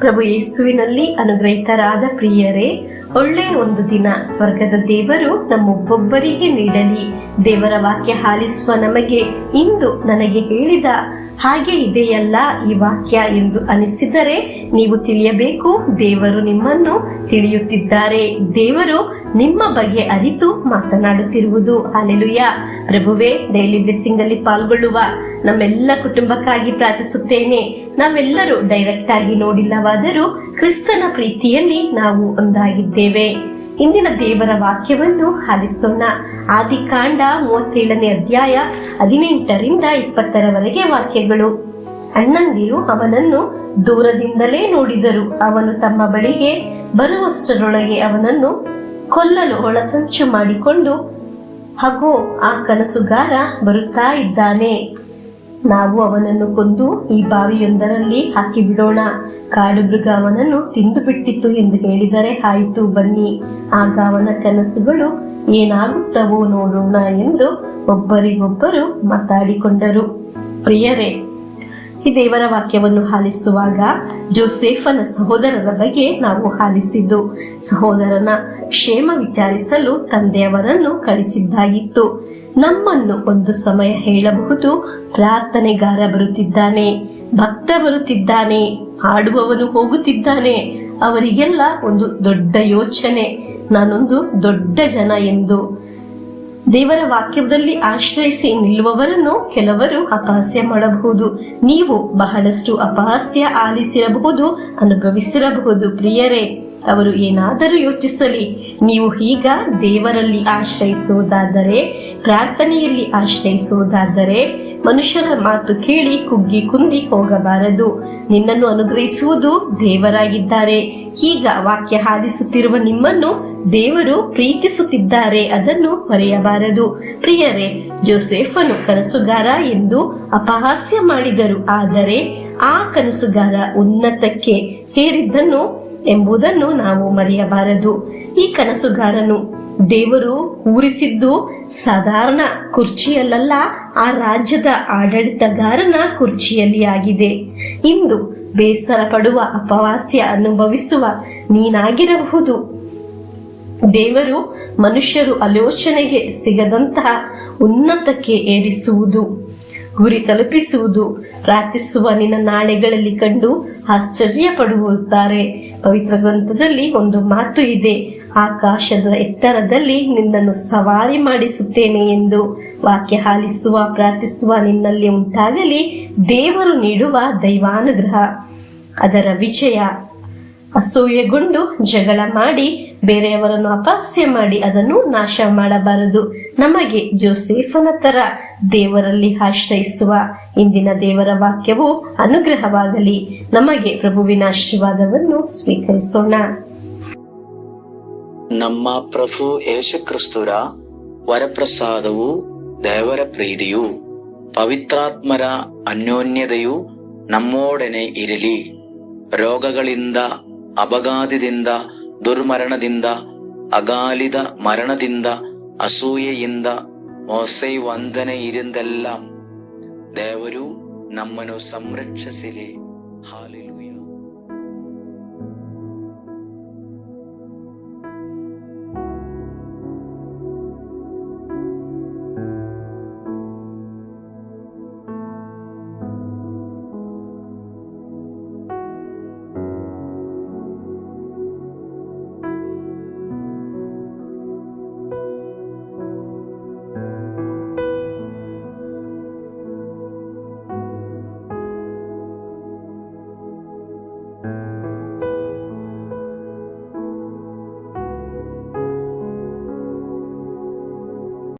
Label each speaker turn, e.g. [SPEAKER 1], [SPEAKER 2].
[SPEAKER 1] ಪ್ರಭು ಯೇಸುವಿನಲ್ಲಿ ಅನುಗ್ರಹಿತರಾದ ಪ್ರಿಯರೇ, ಒಳ್ಳೆಯ ಒಂದು ದಿನ ಸ್ವರ್ಗದ ದೇವರು ನಮ್ಮೊಬ್ಬೊಬ್ಬರಿಗೆ ನೀಡಲಿ. ದೇವರ ವಾಕ್ಯ ಆಲಿಸುವ ನಮಗೆ ಇಂದು ನನಗೆ ಹೇಳಿದ ಹಾಗೆ ಇದೆಯಲ್ಲ ಈ ವಾಕ್ಯ ಎಂದು ಅನಿಸಿದರೆ ನೀವು ತಿಳಿಯಬೇಕು, ದೇವರು ನಿಮ್ಮನ್ನು ತಿಳಿಯುತ್ತಿದ್ದಾರೆ. ದೇವರು ನಿಮ್ಮ ಬಗ್ಗೆ ಅರಿತು ಮಾತನಾಡುತ್ತಿರುವುದು. ಹಲ್ಲೆಲೂಯಾ. ಪ್ರಭುವೇ, ಡೈಲಿ ಬ್ಲೆಸ್ಸಿಂಗ್ ಅಲ್ಲಿ ಪಾಲ್ಗೊಳ್ಳುವ ನಮ್ಮೆಲ್ಲ ಕುಟುಂಬಕ್ಕಾಗಿ ಪ್ರಾರ್ಥಿಸುತ್ತೇನೆ. ನಾವೆಲ್ಲರೂ ಡೈರೆಕ್ಟ್ ಆಗಿ ನೋಡಿಲ್ಲವಾದರೂ ಕ್ರಿಸ್ತನ ಪ್ರೀತಿಯಲ್ಲಿ ನಾವು ಒಂದಾಗಿದ್ದೇವೆ. ಇಂದಿನ ದೇವರ ವಾಕ್ಯವನ್ನು ಆಲಿಸೋಣ. ಆದಿಕಾಂಡ 37ನೇ ಅಧ್ಯಾಯ 18ರಿಂದ 20ರವರೆಗೆ ವಾಕ್ಯಗಳು. ಅಣ್ಣಂದಿರು ಅವನನ್ನು ದೂರದಿಂದಲೇ ನೋಡಿದರು. ಅವನು ತಮ್ಮ ಬಳಿಗೆ ಬರುವಷ್ಟರೊಳಗೆ ಅವನನ್ನು ಕೊಲ್ಲಲು ಒಳಸಂಚು ಮಾಡಿಕೊಂಡು, ಹಾಗೋ ಆ ಕನಸುಗಾರ ಬರುತ್ತಾ ಇದ್ದಾನೆ, ನಾವು ಅವನನ್ನು ಕೊಂದು ಈ ಬಾವಿಯೊಂದರಲ್ಲಿ ಹಾಕಿ ಬಿಡೋಣ, ಕಾಡು ಮೃಗ ಅವನನ್ನು ತಿಂದು ಬಿಟ್ಟಿತ್ತು ಎಂದು ಹೇಳಿದರೆ ಆಯಿತು, ಬನ್ನಿ, ಆಗ ಅವನ ಕನಸುಗಳು ಏನಾಗುತ್ತವೋ ನೋಡೋಣ ಎಂದು ಒಬ್ಬರಿಗೊಬ್ಬರು ಮಾತಾಡಿಕೊಂಡರು. ಪ್ರಿಯರೇ, ಈ ದೇವರ ವಾಕ್ಯವನ್ನು ಆಲಿಸುವಾಗ ಜೋಸೇಫನ ಸಹೋದರರ ಬಗ್ಗೆ ನಾವು ಆಲಿಸಿದ್ದು. ಸಹೋದರನ ಕ್ಷೇಮ ವಿಚಾರಿಸಲು ತಂದೆಯವರನ್ನು ಕಳಿಸಿದ್ದಾಗಿತ್ತು. ನಮ್ಮನ್ನು ಒಂದು ಸಮಯ ಹೇಳಬಹುದು, ಪ್ರಾರ್ಥನೆಗಾರ ಬರುತ್ತಿದ್ದಾನೆ, ಭಕ್ತ ಬರುತ್ತಿದ್ದಾನೆ, ಹಾಡುವವನು ಹೋಗುತ್ತಿದ್ದಾನೆ. ಅವರಿಗೆಲ್ಲ ಒಂದು ದೊಡ್ಡ ಯೋಚನೆ, ನಾನೊಂದು ದೊಡ್ಡ ಜನ ಎಂದು. ದೇವರ ವಾಕ್ಯದಲ್ಲಿ ಆಶ್ರಯಿಸಿ ನಿಲ್ಲುವವರನ್ನು ಕೆಲವರು ಅಪಹಾಸ್ಯ ಮಾಡಬಹುದು. ನೀವು ಬಹಳಷ್ಟು ಅಪಹಾಸ್ಯ ಆಲಿಸಿರಬಹುದು, ಅನುಭವಿಸಿರಬಹುದು. ಪ್ರಿಯರೇ, ಅವರು ಏನಾದರೂ ಯೋಚಿಸಲಿ, ನೀವು ಈಗ ದೇವರಲ್ಲಿ ಆಶ್ರಯಿಸುವುದಾದರೆ, ಪ್ರಾರ್ಥನೆಯಲ್ಲಿ ಆಶ್ರಯಿಸುವುದಾದರೆ ಮನುಷ್ಯರ ಮಾತು ಕೇಳಿ ಕುಗ್ಗಿ ಕುಂದಿ ಹೋಗಬಾರದು. ನಿನ್ನನ್ನು ಅನುಗ್ರಹಿಸುವುದು ದೇವರಾಗಿದ್ದಾರೆ. ಈಗ ವಾಕ್ಯ ಆಲಿಸುತ್ತಿರುವ ನಿಮ್ಮನ್ನು ದೇವರು ಪ್ರೀತಿಸುತ್ತಿದ್ದಾರೆ, ಅದನ್ನು ಮರೆಯಬಾರದು. ಪ್ರಿಯರೇ, ಜೋಸೇಫನು ಕನಸುಗಾರ ಎಂದು ಅಪಹಾಸ್ಯ ಮಾಡಿದರು, ಆದರೆ ಆ ಕನಸುಗಾರ ಉನ್ನತಕ್ಕೆ ಏರಿದ್ದನು ಎಂಬುದನ್ನು ನಾವು ಮರೆಯಬಾರದು. ಈ ಕನಸುಗಾರನು ದೇವರು ಕೂರಿಸಿದ್ದು ಸಾಧಾರಣ ಕುರ್ಚಿಯಲ್ಲ, ಆ ರಾಜ್ಯದ ಆಡಳಿತಗಾರನ ಕುರ್ಚಿಯಲ್ಲಿ ಆಗಿದೆ. ಇಂದು ಬೇಸರ ಪಡುವ, ಅಪಹಾಸ್ಯ ಅನುಭವಿಸುವ ನೀನಾಗಿರಬಹುದು. ದೇವರು ಮನುಷ್ಯರು ಆಲೋಚನೆಗೆ ಸಿಗದಂತಹ ಉನ್ನತಕ್ಕೆ ಏರಿಸುವುದು, ಗುರಿ ತಲುಪಿಸುವುದು ಪ್ರಾರ್ಥಿಸುವ ನಿನ್ನ ನಾಳೆಗಳಲ್ಲಿ ಕಂಡು ಆಶ್ಚರ್ಯ ಪಡುತ್ತಾರೆ. ಪವಿತ್ರ ಗ್ರಂಥದಲ್ಲಿ ಒಂದು ಮಾತು ಇದೆ, ಆಕಾಶದ ಎತ್ತರದಲ್ಲಿ ನಿನ್ನನ್ನು ಸವಾರಿ ಮಾಡಿಸುತ್ತೇನೆ ಎಂದು. ವಾಕ್ಯ ಆಲಿಸುವ, ಪ್ರಾರ್ಥಿಸುವ ನಿನ್ನಲ್ಲಿ ಉಂಟಾಗಲಿ ದೇವರು ನೀಡುವ ದೈವಾನುಗ್ರಹ, ಅದರ ವಿಜಯ. ಅಸೂಯೆಗೊಂಡು ಜಗಳ ಮಾಡಿ ಬೇರೆಯವರನ್ನು ಅಪಹಾಸ್ಯ ಮಾಡಿ ಅದನ್ನು ನಾಶ ಮಾಡಬಾರದು. ನಮಗೆ ಜೋಸೇಫನ ತರ ದೇವರಲ್ಲಿ ಆಶ್ರಯಿಸುವ ಇಂದಿನ ದೇವರ ವಾಕ್ಯವು ಅನುಗ್ರಹವಾಗಲಿ. ನಮಗೆ ಪ್ರಭುವಿನ ಆಶೀರ್ವಾದವನ್ನು ಸ್ವೀಕರಿಸೋಣ.
[SPEAKER 2] ನಮ್ಮ ಪ್ರಭು ಯೇಸು ಕ್ರಿಸ್ತರ ವರಪ್ರಸಾದವು, ದೇವರ ಪ್ರೀತಿಯು, ಪವಿತ್ರಾತ್ಮರ ಅನ್ಯೋನ್ಯತೆಯು ನಮ್ಮೊಡನೆ ಇರಲಿ. ರೋಗಗಳಿಂದ, ಅಪಘಾತದಿಂದ, ದುರ್ಮರಣದಿಂದ, ಅಗಾಲಿದ ಮರಣದಿಂದ, ಅಸೂಯೆಯಿಂದ, ಮೋಸವಂದನೆಯಿಂದೆಲ್ಲ ದೇವರು ನಮ್ಮನ್ನು ಸಂರಕ್ಷಿಸಲಿ. ಹಾಲೆಲೂಯಾ.